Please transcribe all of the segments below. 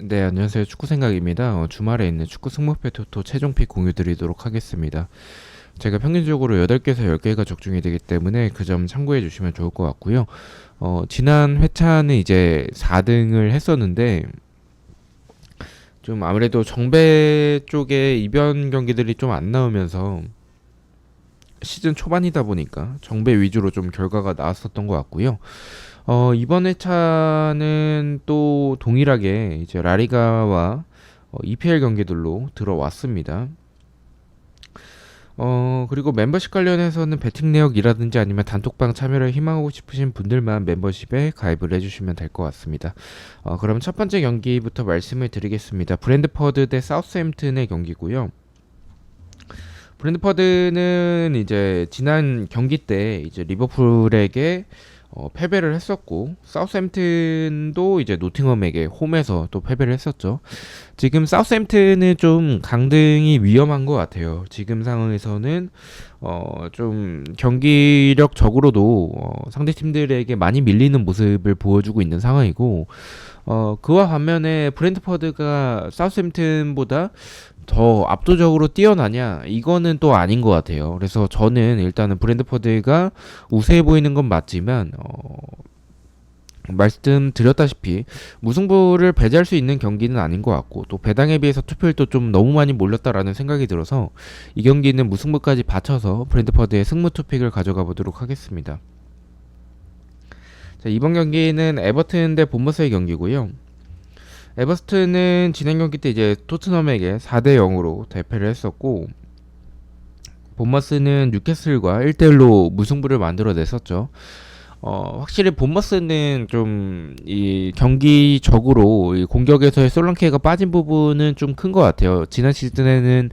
네, 안녕하세요. 축구 생각입니다. 주말에 있는 축구 승무패 토토 최종픽 공유 드리도록 하겠습니다. 제가 평균적으로 8개에서 10개가 적중이 되기 때문에 그 점 참고해 주시면 좋을 것 같고요. 지난 회차는 이제 4등을 했었는데 좀 아무래도 정배 쪽에 이변 경기들이 좀 안 나오면서 시즌 초반이다 보니까 정배 위주로 좀 결과가 나왔었던 것 같고요. 이번 회차는 또 동일하게 이제 라리가와 EPL 경기들로 들어왔습니다. 그리고 멤버십 관련해서는 배팅 내역이라든지 아니면 단톡방 참여를 희망하고 싶으신 분들만 멤버십에 가입을 해주시면 될 것 같습니다. 그럼 첫 번째 경기부터 말씀을 드리겠습니다. 브랜드퍼드 대 사우스햄튼의 경기고요. 브랜드퍼드는 이제 지난 경기 때 이제 리버풀에게 패배를 했었고, 사우스햄튼도 이제 노팅엄에게 홈에서 또 패배를 했었죠. 지금 사우스햄튼은 좀 강등이 위험한 것 같아요. 지금 상황에서는 좀 경기력적으로도 상대 팀들에게 많이 밀리는 모습을 보여주고 있는 상황이고, 그와 반면에 브랜트퍼드가 사우스햄튼보다 더 압도적으로 뛰어나냐? 이거는 또 아닌 것 같아요. 그래서 저는 일단은 브랜드퍼드가 우세해 보이는 건 맞지만, 말씀드렸다시피 무승부를 배제할 수 있는 경기는 아닌 것 같고, 또 배당에 비해서 투표율도 좀 너무 많이 몰렸다라는 생각이 들어서 이 경기는 무승부까지 받쳐서 브랜드퍼드의 승무 투픽을 가져가 보도록 하겠습니다. 자, 이번 경기는 에버튼 대 본머스의 경기고요. 에버튼은 지난 경기 때 이제 토트넘에게 4대 0으로 대패를 했었고, 본머스는 뉴캐슬과 1대1로 무승부를 만들어냈었죠. 확실히 본머스는 좀 이 경기적으로 이 공격에서의 솔랑케가 빠진 부분은 좀 큰 것 같아요. 지난 시즌에는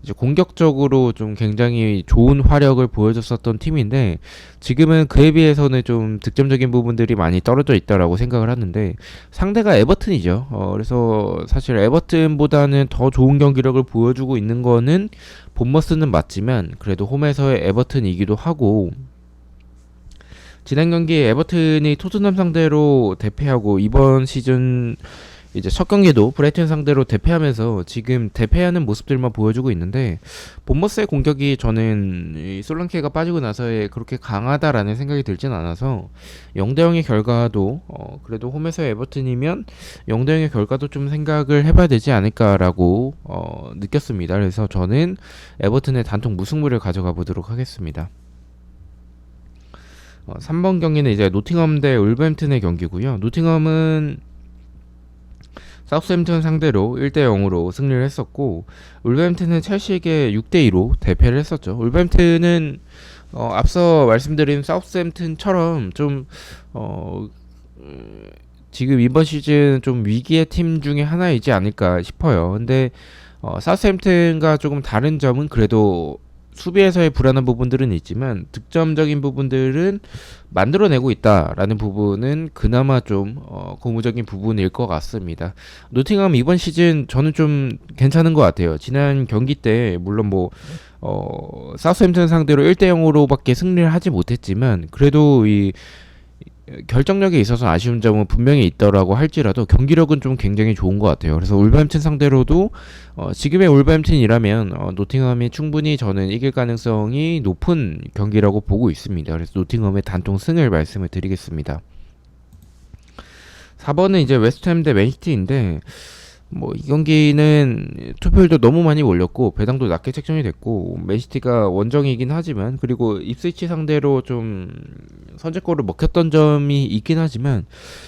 이제 공격적으로 좀 굉장히 좋은 화력을 보여줬었던 팀인데, 지금은 그에 비해서는 좀 득점적인 부분들이 많이 떨어져 있다라고 생각을 하는데, 상대가 에버튼이죠. 그래서 사실 에버튼보다는 더 좋은 경기력을 보여주고 있는 거는 본머스는 맞지만, 그래도 홈에서의 에버튼이기도 하고, 지난 경기에 에버튼이 토트넘 상대로 대패하고, 이번 시즌 이제 첫 경기도 브라이튼 상대로 대패하면서 지금 대패하는 모습들만 보여주고 있는데, 본머스의 공격이 저는 이 솔랑케가 빠지고 나서에 그렇게 강하다라는 생각이 들진 않아서 0대 0의 결과도 그래도 홈에서 에버튼이면 0대 0의 결과도 좀 생각을 해봐야 되지 않을까라고 느꼈습니다. 그래서 저는 에버튼의 단통 무승부를 가져가 보도록 하겠습니다. 3번 경기는 이제 노팅엄 대 울버햄튼의 경기고요. 노팅엄은 사우스햄튼 상대로 1대 0으로 승리를 했었고, 울버햄튼은 첼시에게 6대 2로 대패를 했었죠. 울버햄튼은 앞서 말씀드린 사우스햄튼처럼 좀 지금 이번 시즌 좀 위기의 팀 중에 하나이지 않을까 싶어요. 근데 사우스햄튼과 조금 다른 점은 그래도 수비에서의 불안한 부분들은 있지만 득점적인 부분들은 만들어내고 있다라는 부분은 그나마 좀 고무적인 부분일 것 같습니다. 노팅엄 이번 시즌 저는 좀 괜찮은 것 같아요. 지난 경기 때 물론 뭐 사우스햄튼 상대로 1대 0으로밖에 승리를 하지 못했지만, 그래도 이 결정력에 있어서 아쉬운 점은 분명히 있더라고 할지라도 경기력은 좀 굉장히 좋은 것 같아요. 그래서 울버햄튼 상대로도 지금의 울버햄튼이라면 노팅엄이 충분히 저는 이길 가능성이 높은 경기라고 보고 있습니다. 그래서 노팅엄의 단통 승을 말씀을 드리겠습니다. 4번은 이제 웨스트햄 대 맨시티인데, 뭐 이 경기는 투표율도 너무 많이 몰렸고 배당도 낮게 책정이 됐고, 맨시티가 원정이긴 하지만, 그리고 입스위치 상대로 좀 선제골을 먹혔던 점이 있긴 하지만,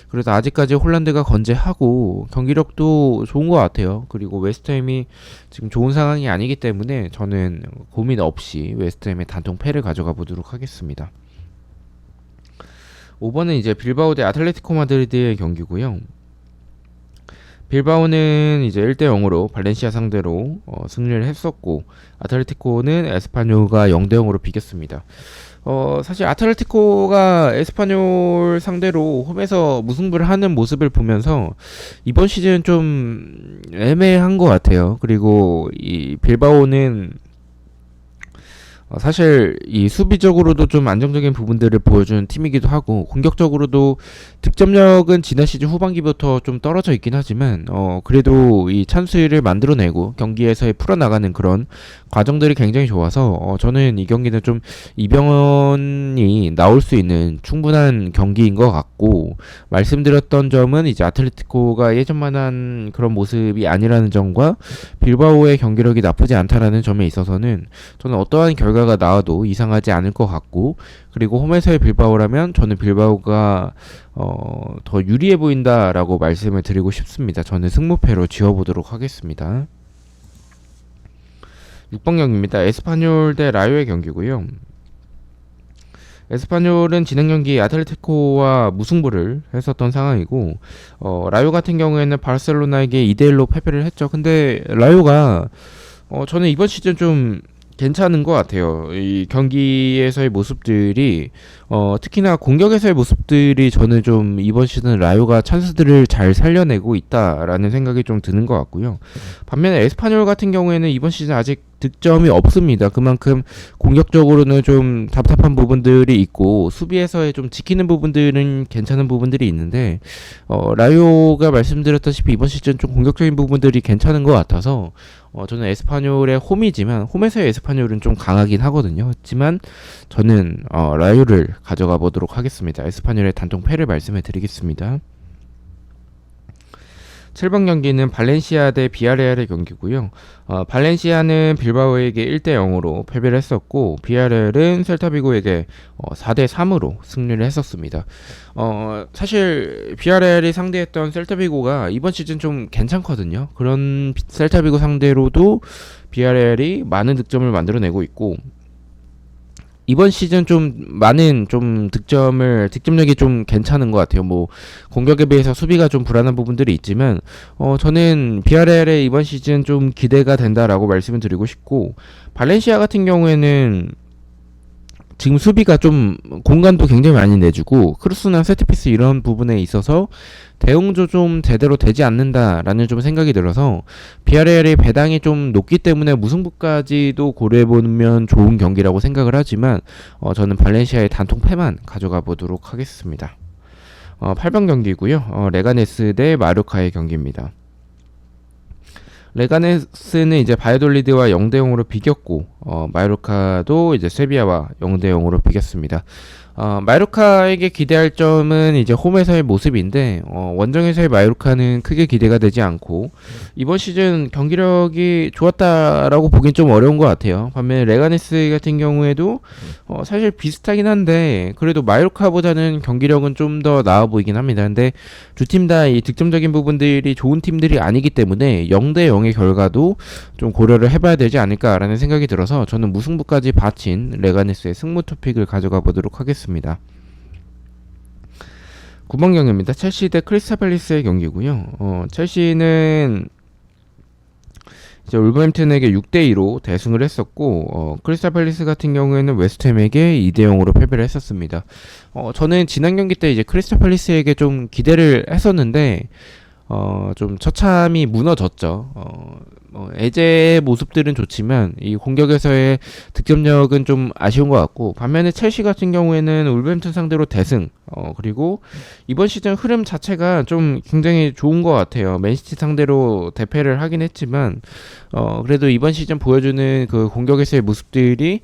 그래도 아직까지 홀란드가 건재하고 경기력도 좋은 것 같아요. 그리고 웨스트햄이 지금 좋은 상황이 아니기 때문에 저는 고민 없이 웨스트햄의 단통 패를 가져가 보도록 하겠습니다. 5번은 이제 빌바오 대 아틀레티코 마드리드의 경기고요. 빌바오는 이제 1대 0으로 발렌시아 상대로 승리를 했었고, 아틀레티코는 에스파뇰가 0대 0으로 비겼습니다. 사실 아틀레티코가 에스파뇰 상대로 홈에서 무승부를 하는 모습을 보면서 이번 시즌 좀 애매한 것 같아요. 그리고 이 빌바오는 사실 이 수비적으로도 좀 안정적인 부분들을 보여주는 팀이기도 하고 공격적으로도 득점력은 지난 시즌 후반기부터 좀 떨어져 있긴 하지만 그래도 이 찬스를 만들어내고 경기에서 풀어나가는 그런 과정들이 굉장히 좋아서 저는 이 경기는 좀 이병헌이 나올 수 있는 충분한 경기인 것 같고 말씀드렸던 점은 이제 아틀레티코가 예전만한 그런 모습이 아니라는 점과 빌바오의 경기력이 나쁘지 않다라는 점에 있어서는 저는 어떠한 결과가 나와도 이상하지 않을 것 같고 그리고 홈에서의 빌바오라면 저는 빌바오가 더 유리해 보인다라고 말씀을 드리고 싶습니다. 저는 승무패로 지어보도록 하겠습니다. 6번 경기입니다. 에스파뇰 대 라요의 경기고요. 에스파뇰은 지난 경기 아틀레티코와 무승부를 했었던 상황이고 라요 같은 경우에는 바르셀로나에게 2대1로 패배를 했죠. 근데 라요가 저는 이번 시즌 좀 괜찮은 것 같아요. 이 경기에서의 모습들이 특히나 공격에서의 모습들이 저는 좀 이번 시즌 라요가 찬스들을 잘 살려내고 있다라는 생각이 좀 드는 것 같고요. 반면에 에스파뇰 같은 경우에는 이번 시즌 아직 득점이 없습니다. 그만큼 공격적으로는 좀 답답한 부분들이 있고 수비에서의 좀 지키는 부분들은 괜찮은 부분들이 있는데 라요가 말씀드렸다시피 이번 시즌 좀 공격적인 부분들이 괜찮은 것 같아서 저는 에스파뇰의 홈이지만 홈에서의 에스파뇰은 좀 강하긴 하거든요. 하지만 저는 라요를 가져가 보도록 하겠습니다. 에스파뇰의 단통패를 말씀해 드리겠습니다. 7번 경기는 발렌시아 대 비아레알의 경기고요. 발렌시아는 빌바오에게 1대0으로 패배를 했었고 비아레알은 셀타비고에게 4대3으로 승리를 했었습니다. 사실 비아레알이 상대했던 셀타비고가 이번 시즌 좀 괜찮거든요. 그런 셀타비고 상대로도 비아레알이 많은 득점을 만들어내고 있고 이번 시즌 좀 많은 좀 득점력이 좀 괜찮은 것 같아요. 뭐 공격에 비해서 수비가 좀 불안한 부분들이 있지만 저는 비아레알의 이번 시즌 좀 기대가 된다라고 말씀을 드리고 싶고 발렌시아 같은 경우에는 지금 수비가 좀 공간도 굉장히 많이 내주고 크로스나 세트피스 이런 부분에 있어서 대응도 좀 제대로 되지 않는다라는 좀 생각이 들어서 비아레알의 배당이 좀 높기 때문에 무승부까지도 고려해보면 좋은 경기라고 생각을 하지만 저는 발렌시아의 단통패만 가져가 보도록 하겠습니다. 8번 경기고요. 레가네스 대 마요르카의 경기입니다. 레가네스는 이제 바이돌리드와 0대0으로 비겼고 마요르카도 이제 세비야와 0대0으로 비겼습니다. 마요르카에게 기대할 점은 이제 홈에서의 모습인데 원정에서의 마요르카는 크게 기대가 되지 않고 이번 시즌 경기력이 좋았다라고 보긴 좀 어려운 것 같아요. 반면에 레가네스 같은 경우에도 사실 비슷하긴 한데 그래도 마요르카보다는 경기력은 좀 더 나아 보이긴 합니다. 근데 두 팀 다 이 득점적인 부분들이 좋은 팀들이 아니기 때문에 0대0의 결과도 좀 고려를 해봐야 되지 않을까라는 생각이 들어서 저는 무승부까지 바친 레가네스의 승무 투픽을 가져가 보도록 하겠습니다. 9번 경기입니다. 첼시 대 크리스탈 팰리스의 경기고요. 첼시는 이제 울버햄튼에게 6대2로 대승을 했었고 크리스탈 팰리스 같은 경우에는 웨스트햄에게 2대0으로 패배를 했었습니다. 저는 지난 경기 때 이제 크리스탈 팰리스에게 좀 기대를 했었는데 좀 처참히 무너졌죠. 에제의 모습들은 좋지만 이 공격에서의 득점력은 좀 아쉬운 것 같고 반면에 첼시 같은 경우에는 울버햄튼 상대로 대승 그리고 이번 시즌 흐름 자체가 좀 굉장히 좋은 것 같아요. 맨시티 상대로 대패를 하긴 했지만 그래도 이번 시즌 보여주는 그 공격에서의 모습들이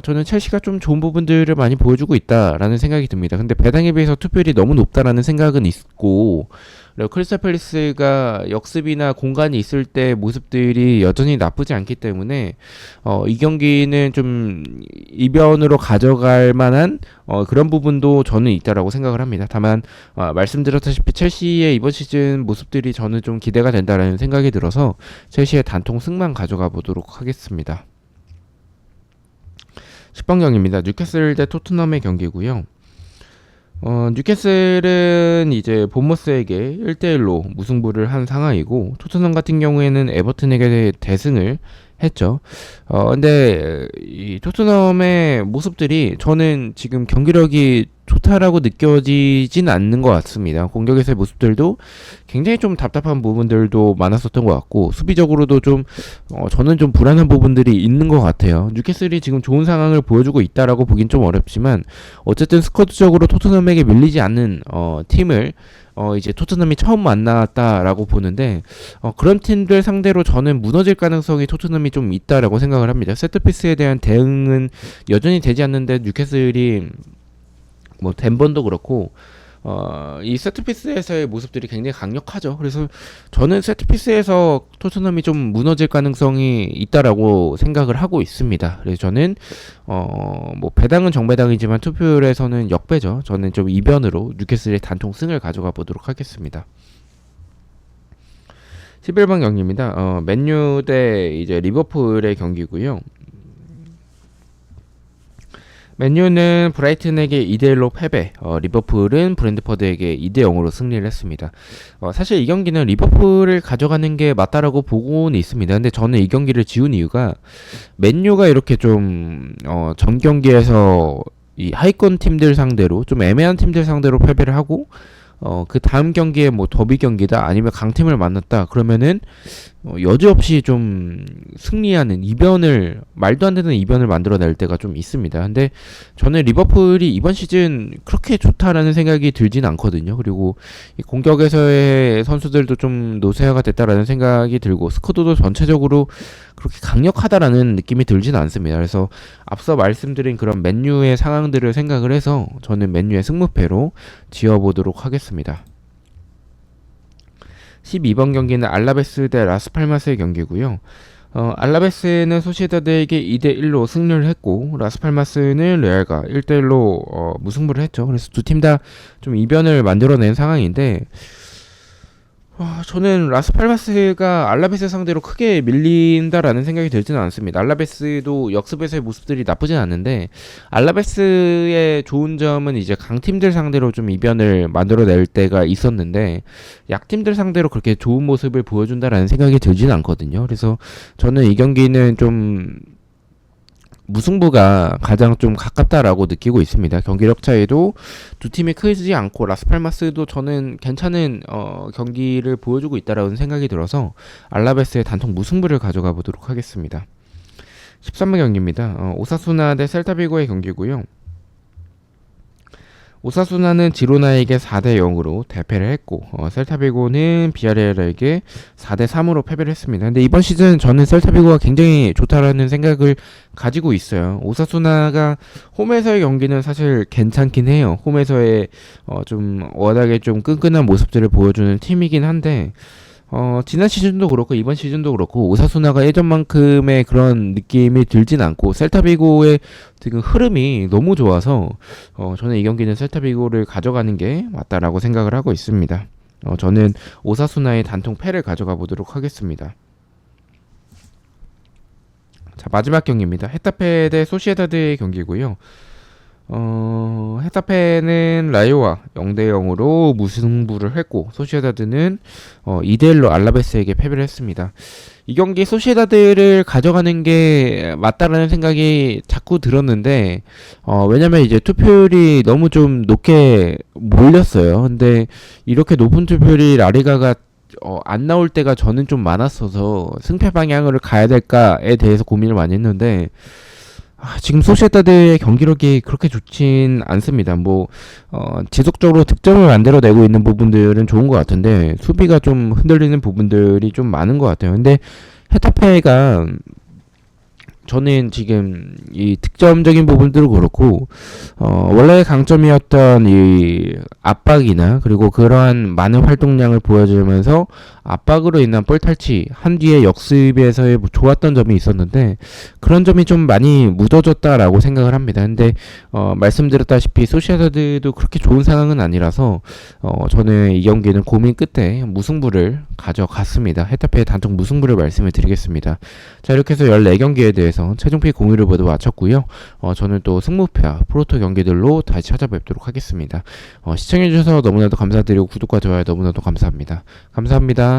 저는 첼시가 좀 좋은 부분들을 많이 보여주고 있다라는 생각이 듭니다. 근데 배당에 비해서 투표율이 너무 높다라는 생각은 있고 그리고 크리스탈 팰리스가 역습이나 공간이 있을 때 모습들이 여전히 나쁘지 않기 때문에 이 경기는 좀 이변으로 가져갈 만한 그런 부분도 저는 있다라고 생각을 합니다. 다만 말씀드렸다시피 첼시의 이번 시즌 모습들이 저는 좀 기대가 된다라는 생각이 들어서 첼시의 단통 승만 가져가 보도록 하겠습니다. 10번 경기입니다. 뉴캐슬 대 토트넘의 경기고요. 뉴캐슬은 이제 본머스에게 1대1로 무승부를 한 상황이고 토트넘 같은 경우에는 에버튼에게 대승을 했죠. 근데 이 토트넘의 모습들이 저는 지금 경기력이 좋다라고 느껴지진 않는 것 같습니다. 공격에서의 모습들도 굉장히 좀 답답한 부분들도 많았었던 것 같고, 수비적으로도 좀 저는 좀 불안한 부분들이 있는 것 같아요. 뉴캐슬이 지금 좋은 상황을 보여주고 있다라고 보긴 좀 어렵지만, 어쨌든 스쿼드적으로 토트넘에게 밀리지 않는 팀을 이제 토트넘이 처음 만났다라고 보는데, 그런 팀들 상대로 저는 무너질 가능성이 토트넘이 좀 있다라고 생각을 합니다. 세트피스에 대한 대응은 여전히 되지 않는데, 뉴캐슬이 뭐 덴번도 그렇고 이 세트피스에서의 모습들이 굉장히 강력하죠. 그래서 저는 세트피스에서 토트넘이 좀 무너질 가능성이 있다라고 생각을 하고 있습니다. 그래서 저는 뭐 배당은 정배당이지만 투표율에서는 역배죠. 저는 좀 이변으로 뉴캐슬의 단통 승을 가져가 보도록 하겠습니다. 11번 경기입니다. 맨유 대 이제 리버풀의 경기고요. 맨유는 브라이튼에게 2대1로 패배, 리버풀은 브랜드퍼드에게 2대0으로 승리를 했습니다. 사실 이 경기는 리버풀을 가져가는 게 맞다라고 보고는 있습니다. 근데 저는 이 경기를 지운 이유가 맨유가 이렇게 좀 전 경기에서 이 하위권 팀들 상대로 좀 애매한 팀들 상대로 패배를 하고 그 다음 경기에 뭐 더비 경기다 아니면 강팀을 만났다 그러면은 여지없이 좀 승리하는 이변을 말도 안 되는 이변을 만들어낼 때가 좀 있습니다. 근데 저는 리버풀이 이번 시즌 그렇게 좋다라는 생각이 들진 않거든요. 그리고 이 공격에서의 선수들도 좀 노쇠화가 됐다라는 생각이 들고 스쿼드도 전체적으로 그렇게 강력하다라는 느낌이 들진 않습니다. 그래서 앞서 말씀드린 그런 맨유의 상황들을 생각을 해서 저는 맨유의 승무패로 지어보도록 하겠습니다. 12번 경기는 알라베스 대 라스팔마스의 경기고요. 알라베스는 소시에다드에게 2대1로 승리를 했고 라스팔마스는 레알과 1대1로 무승부를 했죠. 그래서 두 팀 다 좀 이변을 만들어낸 상황인데 저는 라스팔마스가 알라베스 상대로 크게 밀린다라는 생각이 들지는 않습니다. 알라베스도 역습에서의 모습들이 나쁘진 않는데 알라베스의 좋은 점은 이제 강팀들 상대로 좀 이변을 만들어낼 때가 있었는데 약팀들 상대로 그렇게 좋은 모습을 보여준다라는 생각이 들지는 않거든요. 그래서 저는 이 경기는 좀 무승부가 가장 좀 가깝다라고 느끼고 있습니다. 경기력 차이도 두 팀이 크지 않고 라스팔마스도 저는 괜찮은 경기를 보여주고 있다라는 생각이 들어서 알라베스의 단통 무승부를 가져가 보도록 하겠습니다. 13번 경기입니다. 오사수나 대 셀타비고의 경기고요. 오사수나는 지로나에게 4대0으로 대패를 했고 셀타비고는 비아레알에게 4대3으로 패배를 했습니다. 근데 이번 시즌 저는 셀타비고가 굉장히 좋다라는 생각을 가지고 있어요. 오사수나가 홈에서의 경기는 사실 괜찮긴 해요. 홈에서의 좀 워낙에 좀 끈끈한 모습들을 보여주는 팀이긴 한데 지난 시즌도 그렇고 이번 시즌도 그렇고 오사수나가 예전만큼의 그런 느낌이 들진 않고 셀타비고의 지금 흐름이 너무 좋아서 저는 이 경기는 셀타비고를 가져가는 게 맞다라고 생각을 하고 있습니다. 저는 오사수나의 단통 패를 가져가 보도록 하겠습니다. 자, 마지막 경기입니다. 헤타페 대 소시에다드의 경기고요. 헤타페는 라요와 0대0으로 무승부를 했고 소시에다드는 2대1로 알라베스에게 패배를 했습니다. 이 경기 소시에다드를 가져가는 게 맞다라는 생각이 자꾸 들었는데 왜냐면 이제 투표율이 너무 좀 높게 몰렸어요. 근데 이렇게 높은 투표율이 라리가가 안 나올 때가 저는 좀 많았어서 승패 방향으로 가야 될까에 대해서 고민을 많이 했는데 지금 소시에다드의 경기력이 그렇게 좋진 않습니다. 지속적으로 득점을 만들어내고 있는 부분들은 좋은 것 같은데 수비가 좀 흔들리는 부분들이 좀 많은 것 같아요. 근데 헤타페가 저는 지금 이 득점적인 부분들도 그렇고 원래의 강점이었던 이 압박이나 그리고 그러한 많은 활동량을 보여주면서 압박으로 인한 볼 탈취 한 뒤에 역습에서의 좋았던 점이 있었는데 그런 점이 좀 많이 묻어졌다라고 생각을 합니다. 근데 말씀드렸다시피 소시에다드도 그렇게 좋은 상황은 아니라서 저는 이 경기는 고민 끝에 무승부를 가져갔습니다. 헤타페의 단통 무승부를 말씀을 드리겠습니다. 자, 이렇게 해서 14경기에 대해서 최종픽 공유를 모두 마쳤고요. 저는 또 승무패와 프로토 경기들로 다시 찾아뵙도록 하겠습니다. 시청해주셔서 너무나도 감사드리고 구독과 좋아요 너무나도 감사합니다. 감사합니다.